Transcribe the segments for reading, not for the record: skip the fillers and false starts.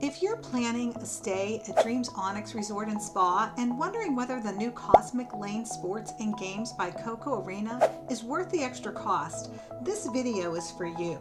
If you're planning a stay at Dreams Onyx Resort and Spa and wondering whether the new Cosmic Lane Sports and Games by CocoArena is worth the extra cost, this video is for you.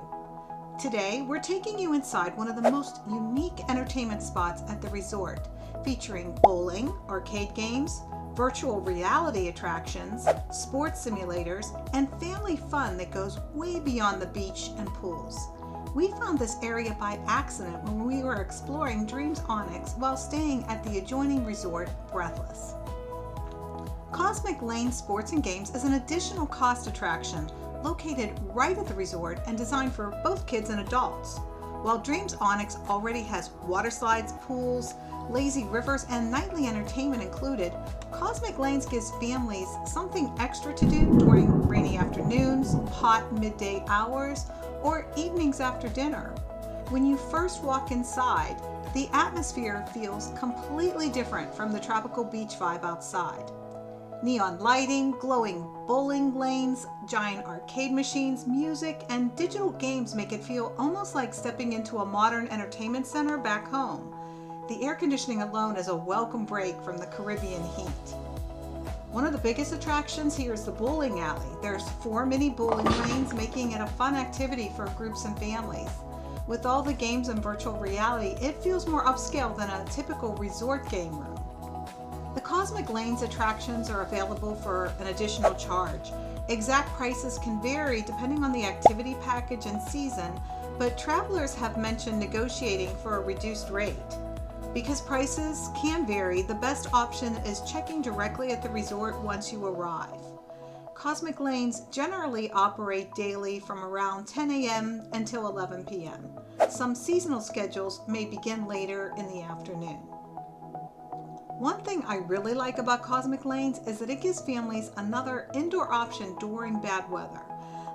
Today, we're taking you inside one of the most unique entertainment spots at the resort, featuring bowling, arcade games, virtual reality attractions, sports simulators, and family fun that goes way beyond the beach and pools. We found this area by accident when we were exploring Dreams Onyx while staying at the adjoining resort, Breathless. Cosmic Lane Sports and Games is an additional cost attraction located right at the resort and designed for both kids and adults. While Dreams Onyx already has water slides, pools, lazy rivers, and nightly entertainment included, Cosmic Lanes gives families something extra to do during rainy afternoons, hot midday hours, or evenings after dinner. When you first walk inside, the atmosphere feels completely different from the tropical beach vibe outside. Neon lighting, glowing bowling lanes, giant arcade machines, music, and digital games make it feel almost like stepping into a modern entertainment center back home. The air conditioning alone is a welcome break from the Caribbean heat. One of the biggest attractions here is the bowling alley. There's 4 mini bowling lanes, making it a fun activity for groups and families. With all the games and virtual reality, it feels more upscale than a typical resort game room. The Cosmic Lanes attractions are available for an additional charge. Exact prices can vary depending on the activity package and season, but travelers have mentioned negotiating for a reduced rate. Because prices can vary, the best option is checking directly at the resort once you arrive. Cosmic Lanes generally operate daily from around 10 a.m. until 11 p.m. Some seasonal schedules may begin later in the afternoon. One thing I really like about Cosmic Lanes is that it gives families another indoor option during bad weather.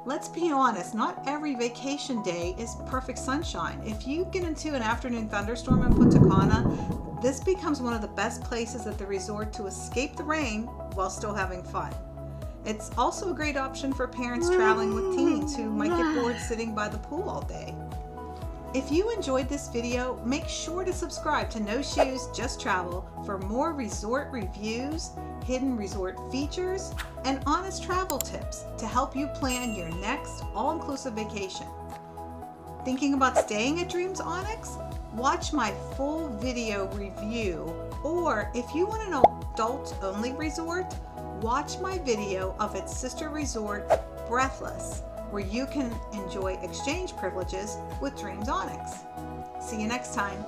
Let's be honest, not every vacation day is perfect sunshine. If you get into an afternoon thunderstorm in Punta Cana, this becomes one of the best places at the resort to escape the rain while still having fun. It's also a great option for parents traveling with teens who might get bored sitting by the pool all day. If you enjoyed this video, make sure to subscribe to No Shoes, Just Travel for more resort reviews, hidden resort features, and honest travel tips to help you plan your next all-inclusive vacation. Thinking about staying at Dreams Onyx? Watch my full video review, or if you want an adult-only resort, watch my video of its sister resort, Breathless, where you can enjoy exchange privileges with Dreams Onyx. See you next time.